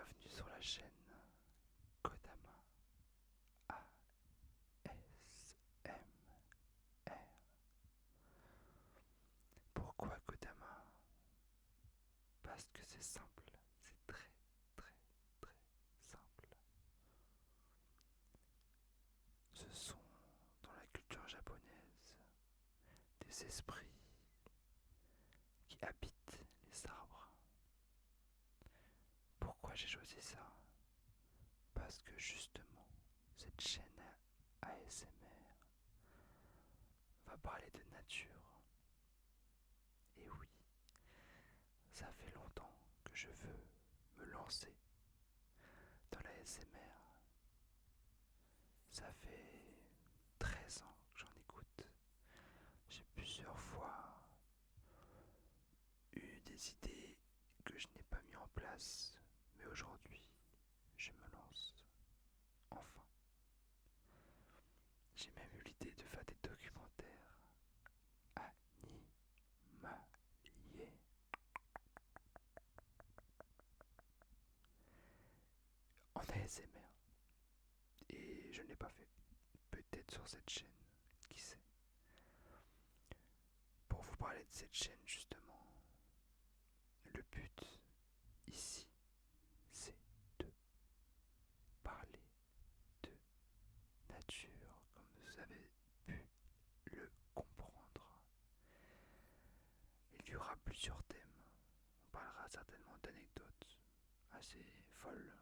bienvenue sur la chaîne Kodama ASMR. Pourquoi Kodama? Parce que c'est simple, c'est très très très simple. Ce sont dans la culture japonaise des esprits qui habitent les arbres. Pourquoi j'ai choisi ça? Parce que justement, cette chaîne ASMR va parler de nature. Et oui, ça fait longtemps que je veux me lancer dans la ASMR. Ça fait 13 ans que j'en écoute. J'ai plusieurs fois eu des idées que je n'ai pas mis en place, mais aujourd'hui, je me lance. Enfin, j'ai même eu l'idée de faire des documentaires animaliers en ASMR. Et je ne l'ai pas fait. Peut-être sur cette chaîne, qui sait. Pour vous parler de cette chaîne justement, le but ici, c'est de parler de nature, comme vous avez pu le comprendre. Il y aura plusieurs thèmes. On parlera certainement d'anecdotes assez folles,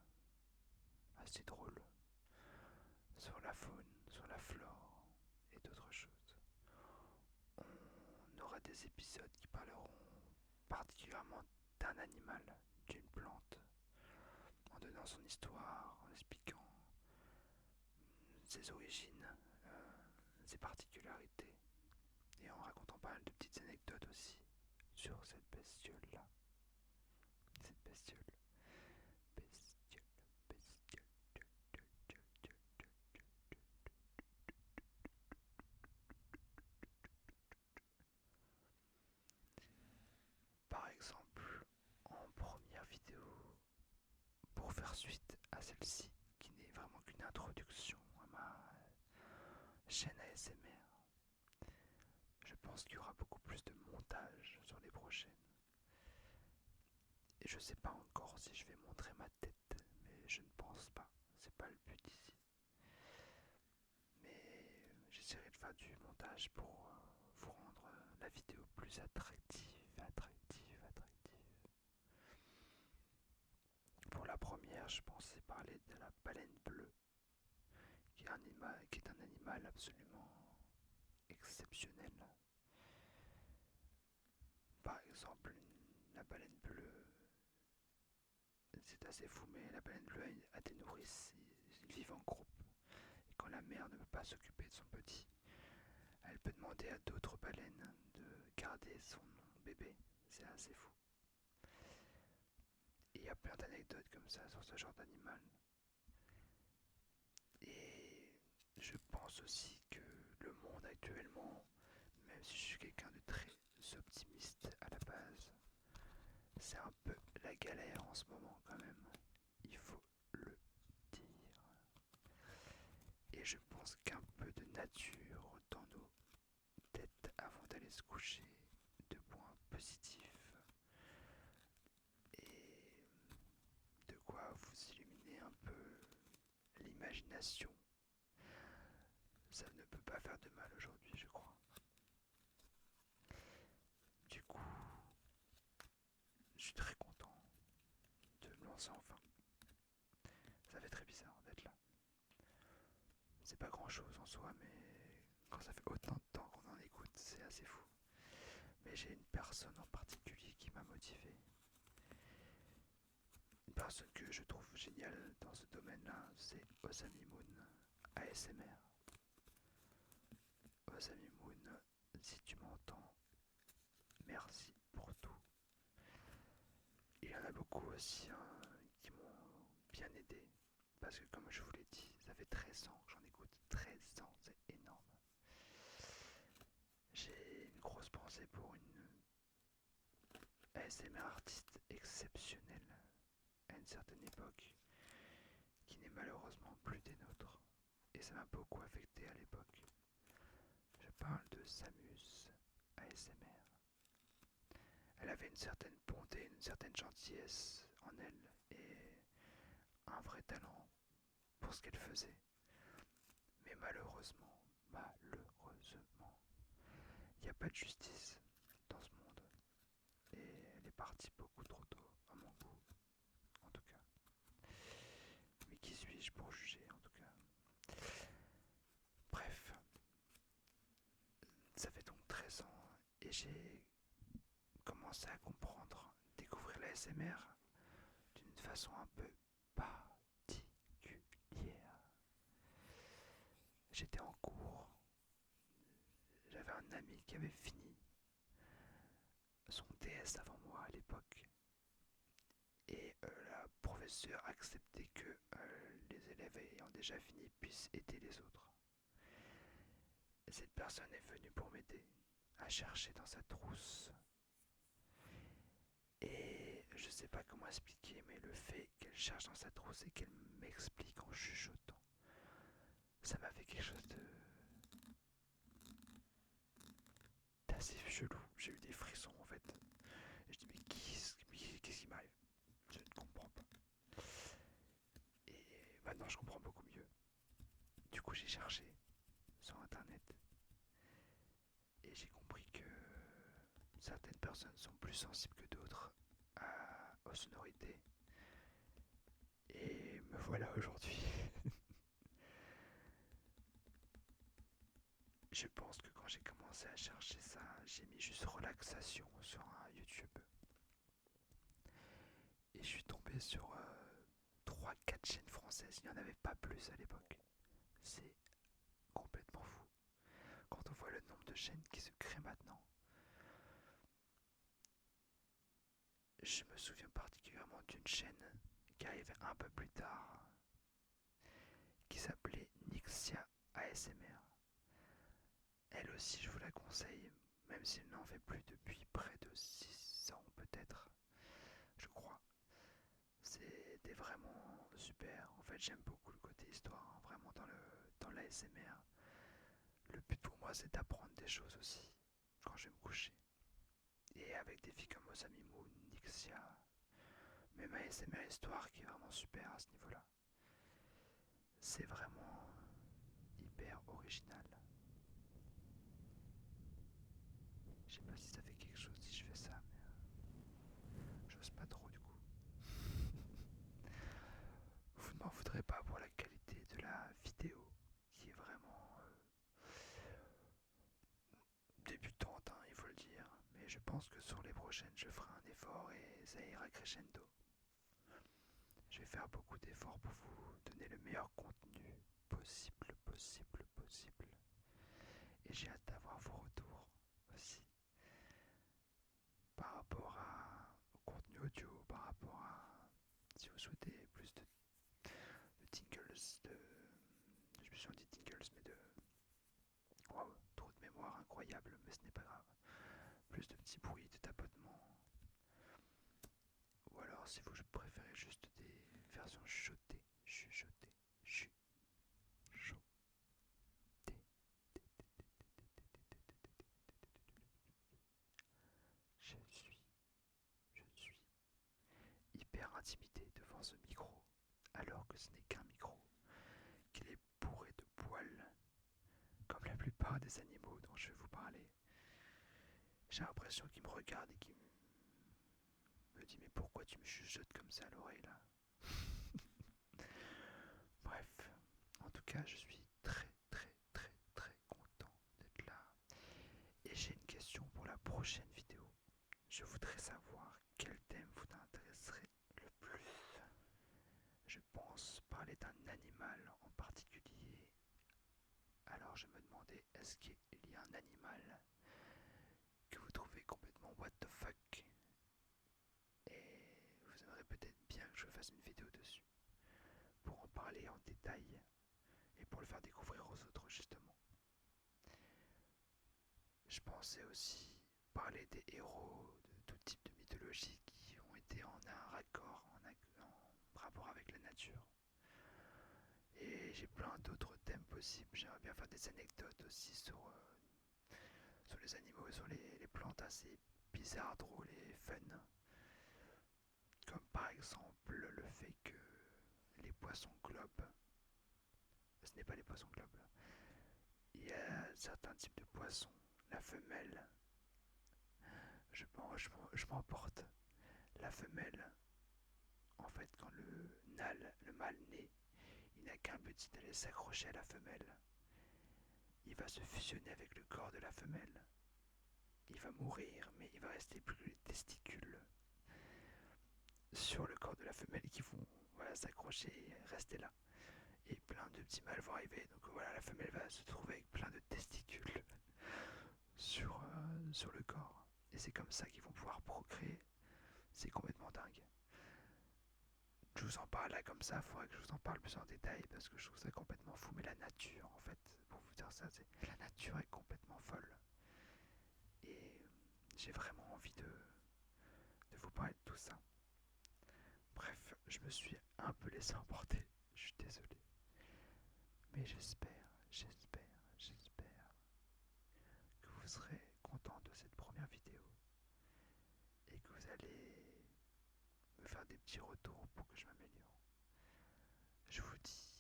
assez drôles, sur la faune, sur la flore et d'autres choses. On aura des épisodes qui parleront particulièrement d'un animal, d'une plante, en donnant son histoire, en expliquant ses origines, ses particularités, et en racontant pas mal de petites anecdotes aussi sur cette bestiole-là. Cette bestiole. Bestiole, bestiole. Par exemple, en première vidéo, pour faire suite à celle-ci, qui n'est vraiment qu'une introduction à ma chaîne ASMR, je pense qu'il y aura beaucoup plus de montage sur les prochaines. Et je sais pas encore si je vais montrer ma tête, mais je ne pense pas. C'est pas le but ici. Mais j'essaierai de faire du montage pour vous rendre la vidéo plus attractive. Pour la première, je pensais parler de la baleine bleue, qui est un animal absolument exceptionnel. Par exemple, la baleine bleue, c'est assez fou, mais la baleine bleue a des nourrices, ils vivent en groupe. Et quand la mère ne peut pas s'occuper de son petit, elle peut demander à d'autres baleines de garder son bébé. C'est assez fou. Et il y a plein d'anecdotes comme ça sur ce genre d'animal. Et je pense aussi que le monde actuellement, même si je suis quelqu'un de très optimiste à la base, c'est un peu la galère en ce moment quand même. Il faut le dire. Et je pense qu'un peu de nature dans nos têtes avant d'aller se coucher, de points positifs et de quoi vous illuminer un peu l'imagination, ça ne peut pas faire de mal aujourd'hui, je crois. Du coup, je suis très content de me lancer enfin. Ça fait très bizarre d'être là. C'est pas grand chose en soi, mais quand ça fait autant de temps qu'on en écoute, c'est assez fou. Mais j'ai une personne en particulier qui m'a motivé. Une personne que je trouve géniale dans ce domaine-là, c'est Osami Moon ASMR. Osami Moon, si tu m'entends, merci pour tout. Il y en a beaucoup aussi qui m'ont bien aidé. Parce que comme je vous l'ai dit, ça fait 13 ans que j'en écoute. 13 ans, c'est énorme. J'ai une grosse pensée pour une ASMR artiste exceptionnelle à une certaine époque qui n'est malheureusement plus des nôtres. Et ça m'a beaucoup affecté à l'époque. Je parle de Samus ASMR. Elle avait une certaine bonté, une certaine gentillesse en elle et un vrai talent pour ce qu'elle faisait. Mais malheureusement, il n'y a pas de justice dans ce monde. Et elle est partie beaucoup trop tôt, à mon goût, en tout cas. Mais qui suis-je pour juger, en tout cas? Bref, ça fait donc 13 ans et j'ai commencé à comprendre, découvrir la SMR d'une façon un peu particulière. J'étais en cours, j'avais un ami qui avait fini son TS avant moi à l'époque et la professeure acceptait que les élèves ayant déjà fini puissent aider les autres. Et cette personne est venue pour m'aider à chercher dans sa trousse. Et je sais pas comment expliquer, mais le fait qu'elle cherche dans sa trousse et qu'elle m'explique en chuchotant, ça m'a fait quelque chose d'assez chelou. J'ai eu des frissons en fait. Et je dis mais qu'est-ce qui m'arrive? Je ne comprends pas. Et maintenant je comprends beaucoup mieux. Du coup j'ai cherché sur internet et j'ai compris que certaines personnes sont plus sensibles que d'autres aux sonorités. Et me voilà aujourd'hui. Je pense que quand j'ai commencé à chercher ça, j'ai mis juste relaxation sur un YouTube. Et je suis tombé sur 3-4 chaînes françaises. Il n'y en avait pas plus à l'époque. C'est complètement fou. Quand on voit le nombre de chaînes qui se créent maintenant. Je me souviens particulièrement d'une chaîne qui arrivait un peu plus tard, qui s'appelait Nixia ASMR. Elle aussi, je vous la conseille, même si elle n'en fait plus depuis près de 6 ans peut-être, je crois. C'était vraiment super. En fait, j'aime beaucoup le côté histoire, hein, vraiment dans l'ASMR. Le but pour moi, c'est d'apprendre des choses aussi quand je vais me coucher. Et avec des filles comme Osami Moon, Nixia, même ASMR Histoire qui est vraiment super à ce niveau-là. C'est vraiment hyper original. Je sais pas si ça fait quelque chose si je fais ça, mais j'ose pas trop du coup. Vous ne m'en voudrez pas pour la qualité de la vidéo qui est vraiment débutante, hein, il faut le dire. Mais je pense que sur les prochaines, je ferai un effort et ça ira crescendo. Je vais faire beaucoup d'efforts pour vous donner le meilleur contenu possible. Et j'ai hâte d'avoir vos retours aussi par rapport au contenu audio, par rapport à si vous souhaitez plus de tingles, je me suis dit tingles, mais de wow, trop de mémoire incroyable, mais ce n'est pas grave. Plus de petits bruits, de tapotements. Ou alors si vous préférez juste des versions chuchotées, chuchotées. Je suis hyper intimidé devant ce micro, alors que ce n'est qu'un micro, qu'il est bourré de poils, comme la plupart des animaux dont je vais vous parler. J'ai l'impression qu'il me regarde et qu'il me dit mais pourquoi tu me chuchotes comme ça à l'oreille là? Bref, en tout cas je suis très content d'être là. Et j'ai une question pour la prochaine vidéo. Je voudrais savoir quel thème vous intéresserait le plus. Je pense parler d'un animal en particulier. Alors je me demandais, est-ce qu'il y a un animal que vous trouvez complètement what the fuck et vous aimeriez peut-être bien que je fasse une vidéo dessus pour en parler en détail et pour le faire découvrir aux autres justement. Je pensais aussi parler des héros de tout type de mythologie qui ont été en un raccord, j'ai plein d'autres thèmes possibles. J'aimerais bien faire des anecdotes aussi sur les animaux, sur les plantes assez bizarres, drôles et fun. Comme par exemple le fait que les poissons globes, ce n'est pas les poissons globes, il y a certains types de poissons, la femelle, je m'emporte, la femelle, en fait quand le mâle naît, il n'a qu'un but, c'est d'aller s'accrocher à la femelle. Il va se fusionner avec le corps de la femelle. Il va mourir, mais il va rester plus que les testicules sur le corps de la femelle qui vont s'accrocher et rester là. Et plein de petits mâles vont arriver. Donc voilà, la femelle va se trouver avec plein de testicules sur le corps. Et c'est comme ça qu'ils vont pouvoir procréer. C'est complètement dingue. Je vous en parle là comme ça, il faudrait que je vous en parle plus en détail parce que je trouve ça complètement fou. Mais la nature, en fait, pour vous dire ça, la nature est complètement folle. Et j'ai vraiment envie de vous parler de tout ça. Bref, je me suis un peu laissé emporter, je suis désolé. Mais j'espère que vous serez content de cette première vidéo et que vous allez me faire des petits retours pour que je m'améliore. Je vous dis